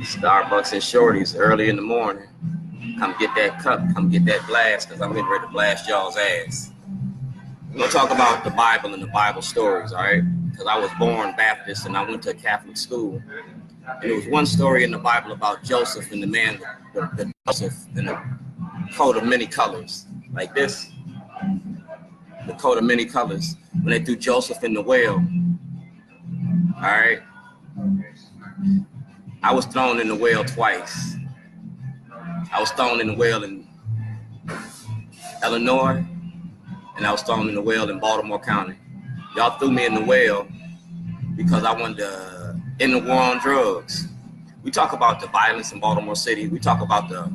Starbucks and Shorty's early in the morning. Come get that cup, come get that blast, because I'm getting ready to blast y'all's ass. We're going to talk about the Bible and the Bible stories, all right? Because I was born Baptist and I went to a Catholic school. And there was one story in the Bible about Joseph and the man, the Joseph in the coat of many colors, like this. The coat of many colors, when they threw Joseph in the well. All right. I was thrown in the well twice. I was thrown in the well in Illinois, and I was thrown in the well in Baltimore County. Y'all threw me in the well because I wanted to end the war on drugs. We talk about the violence in Baltimore City. We talk about the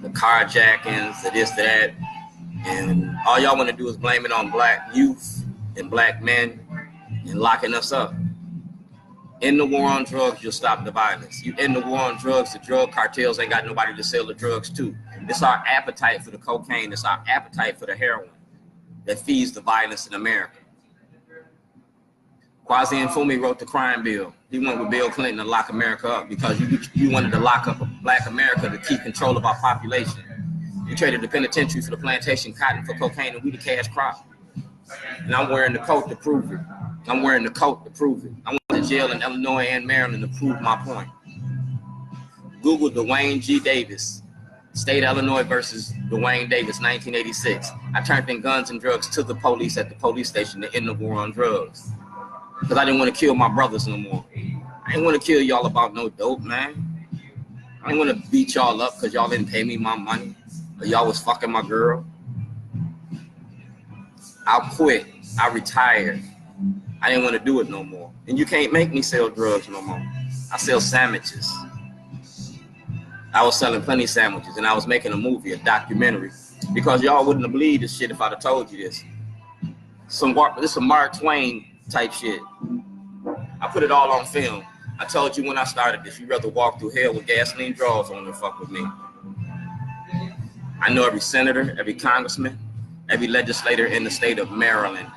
carjackings, the this, that, and all y'all want to do is blame it on black youth and black men and locking us up. In the war on drugs, you'll stop the violence. You end the war on drugs, the drug cartels ain't got nobody to sell the drugs to. It's our appetite for the cocaine, it's our appetite for the heroin that feeds the violence in America. Kwasi Nkrumah wrote the crime bill. He went with Bill Clinton to lock America up because you wanted to lock up black America to keep control of our population. You traded the penitentiary for the plantation cotton for cocaine, and we the cash crop. And I'm wearing the coat to prove it. I'm wearing the coat to prove it. I went to jail in Illinois and Maryland to prove my point. Google Dwayne G. Davis, State of Illinois versus Dwayne Davis, 1986. I turned in guns and drugs to the police at the police station to end the war on drugs. Because I didn't want to kill my brothers no more. I didn't want to kill y'all about no dope, man. I didn't want to beat y'all up because y'all didn't pay me my money. Or y'all was fucking my girl. I quit. I retired. I didn't want to do it no more. And you can't make me sell drugs no more. I sell sandwiches. I was selling plenty of sandwiches, and I was making a movie, a documentary, because y'all wouldn't have believed this shit if I'd have told you this. This is some Mark Twain type shit. I put it all on film. I told you when I started this, you'd rather walk through hell with gasoline drawers on than fuck with me. I know every senator, every congressman, every legislator in the state of Maryland.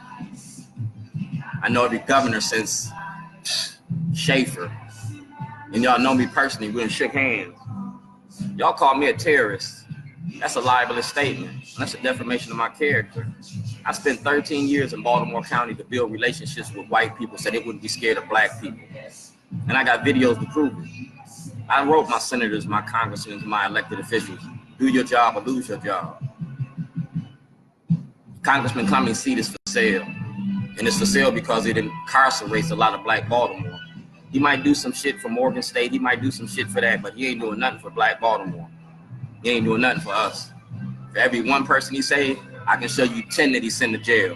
I know every governor since Schaefer. And y'all know me personally, we done shook hands. Y'all call me a terrorist. That's a libelous statement. That's a defamation of my character. I spent 13 years in Baltimore County to build relationships with white people so they wouldn't be scared of black people. And I got videos to prove it. I wrote my senators, my congressmen, my elected officials, do your job or lose your job. Congressman Cummings' seat is for sale. And it's for sale because it incarcerates a lot of black Baltimore. He might do some shit for Morgan State. He might do some shit for that, but he ain't doing nothing for black Baltimore. He ain't doing nothing for us. For every one person he saved, I can show you 10 that he sent to jail.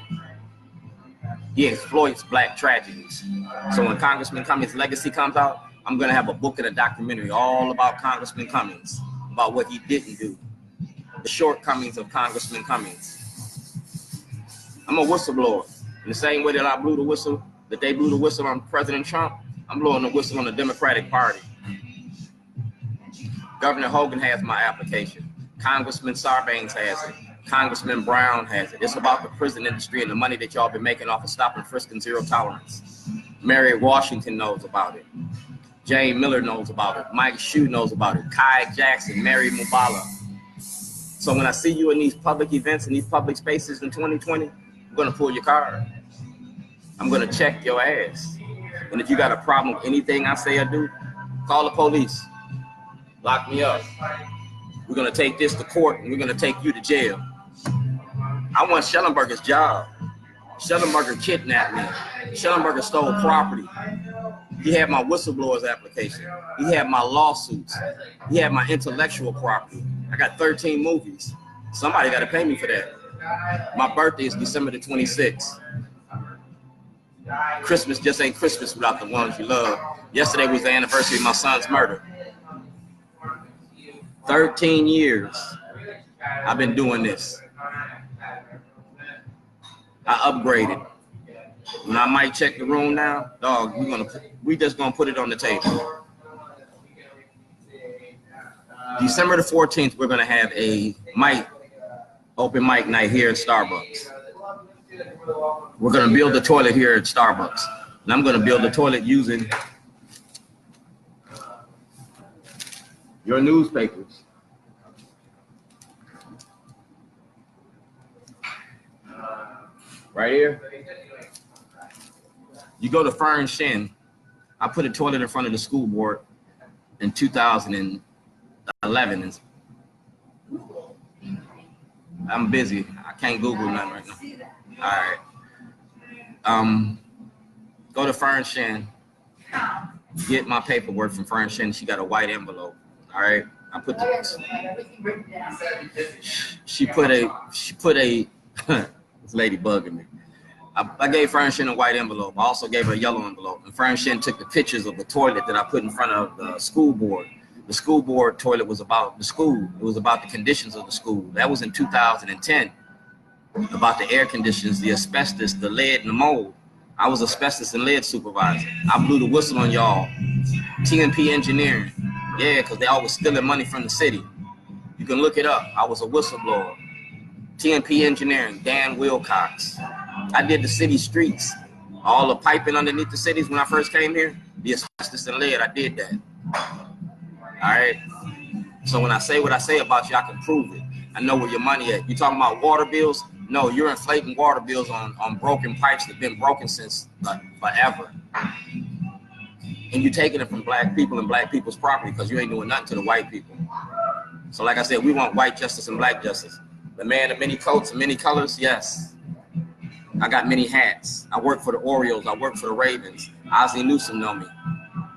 He exploits black tragedies. So when Congressman Cummings' legacy comes out, I'm gonna have a book and a documentary all about Congressman Cummings, about what he didn't do, the shortcomings of Congressman Cummings. I'm a whistleblower. In the same way that I blew the whistle, that they blew the whistle on President Trump, I'm blowing the whistle on the Democratic Party. Governor Hogan has my application. Congressman Sarbanes has it. Congressman Brown has it. It's about the prison industry and the money that y'all been making off of stop and frisk and zero tolerance. Mary Washington knows about it. Jane Miller knows about it. Mike Shue knows about it. Kai Jackson, Mary Mubala. So when I see you in these public events, in these public spaces in 2020, I'm gonna pull your card. I'm gonna check your ass. And if you got a problem with anything I say or do, call the police. Lock me up. We're gonna take this to court and we're gonna take you to jail. I want Shellenberger's job. Shellenberger kidnapped me. Shellenberger stole property. He had my whistleblower's application. He had my lawsuits. He had my intellectual property. I got 13 movies. Somebody got to pay me for that. My birthday is December the 26th. Christmas just ain't Christmas without the ones you love. Yesterday was the anniversary of my son's murder. 13 years I've been doing this. I upgraded. And I might check the room now, dog, we just gonna put it on the table. December the 14th, we're gonna have a open mic night here at Starbucks. We're gonna build the toilet here at Starbucks. And I'm gonna build the toilet using Your newspapers. Right here. You go to Furnish. I put a toilet in front of the school board in 2011. I'm busy. I can't Google nothing right now. All right. Go to Furnish. Get my paperwork from Furnish. She got a white envelope. All right. I put the. She put a. This lady bugging me. I gave Furnish a white envelope. I also gave her a yellow envelope. And Furnish took the pictures of the toilet that I put in front of the school board. The school board toilet was about the school. It was about the conditions of the school. That was in 2010. About the air conditions, the asbestos, the lead, and the mold. I was asbestos and lead supervisor. I blew the whistle on y'all. TNP engineering. Yeah, because they always stealing money from the city. You can look it up. I was a whistleblower. TNP engineering, Dan Wilcox. I did the city streets. All the piping underneath the cities when I first came here, the asbestos and lead, I did that. All right. So when I say what I say about you, I can prove it. I know where your money at. You talking about water bills? No, you're inflating water bills on broken pipes that have been broken since forever. And you're taking it from black people and black people's property because you ain't doing nothing to the white people. So like I said, we want white justice and black justice. The man of many coats and many colors, yes. I got many hats. I work for the Orioles. I work for the Ravens. Ozzie Newsome know me.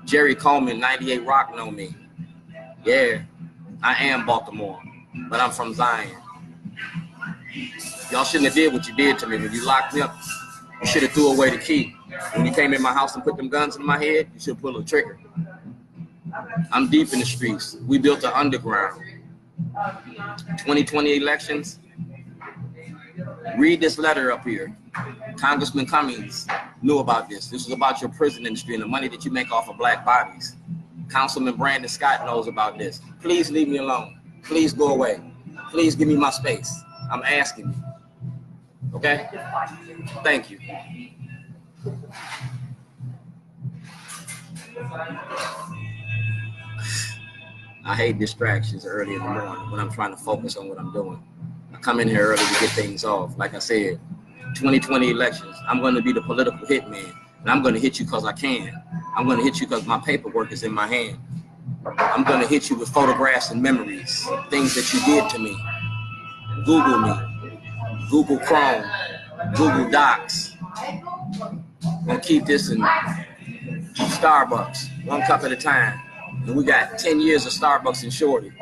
Jerry Coleman, 98 Rock know me. Yeah, I am Baltimore, but I'm from Zion. Y'all shouldn't have did what you did to me. When you locked me up, you should have threw away the key. When you came in my house and put them guns in my head, you should have pulled a trigger. I'm deep in the streets. We built the underground. 2020 elections. Read this letter up here. Congressman Cummings knew about this. This was about your prison industry and the money that you make off of black bodies. Councilman Brandon Scott knows about this. Please leave me alone. Please go away. Please give me my space. I'm asking you. Okay? Thank you. I hate distractions early in the morning when I'm trying to focus on what I'm doing. I come in here early to get things off. Like I said, 2020 elections, I'm going to be the political hitman. And I'm going to hit you because I can. I'm going to hit you because my paperwork is in my hand. I'm going to hit you with photographs and memories, things that you did to me. Google me. Google Chrome. Google Docs. I'm going to keep this in Starbucks, one cup at a time. And we got 10 years of Starbucks and Shorty.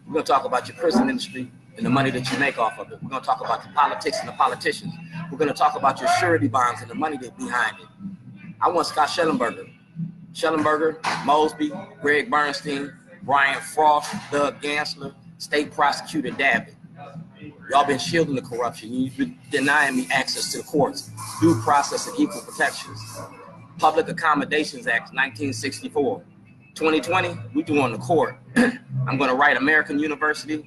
We're going to talk about your prison industry and the money that you make off of it. We're going to talk about the politics and the politicians. We're going to talk about your surety bonds and the money that's behind it. I want Scott Shellenberger, Mosby, Greg Bernstein, Brian Frost, Doug Gansler, State Prosecutor Dabbitt. Y'all been shielding the corruption. You've been denying me access to the courts, due process and equal protections. Public Accommodations Act, 1964. 2020, we doing the court. I'm going to write American University,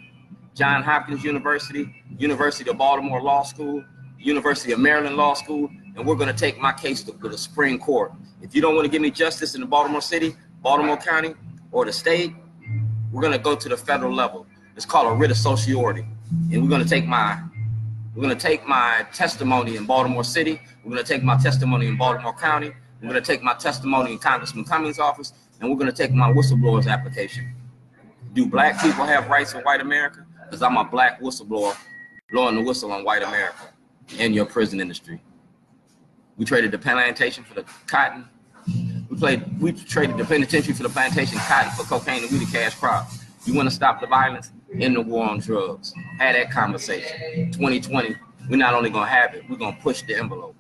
Johns Hopkins University, University of Baltimore Law School, University of Maryland Law School, and we're going to take my case to the Supreme Court. If you don't want to give me justice in the Baltimore City, Baltimore County, or the state, we're going to go to the federal level. It's called a writ of certiorari, and we're going to take my testimony in Baltimore City. We're going to take my testimony in Baltimore County. We're going to take my testimony in Congressman Cummings' office, and we're going to take my whistleblower's application. Do black people have rights in white America? Because I'm a black whistleblower blowing the whistle on white America and your prison industry. We traded the plantation for the cotton. We traded the penitentiary for the plantation, cotton for cocaine, and we the cash crop. You want to stop the violence? End the war on drugs. Have that conversation. 2020, we're not only going to have it, we're going to push the envelope.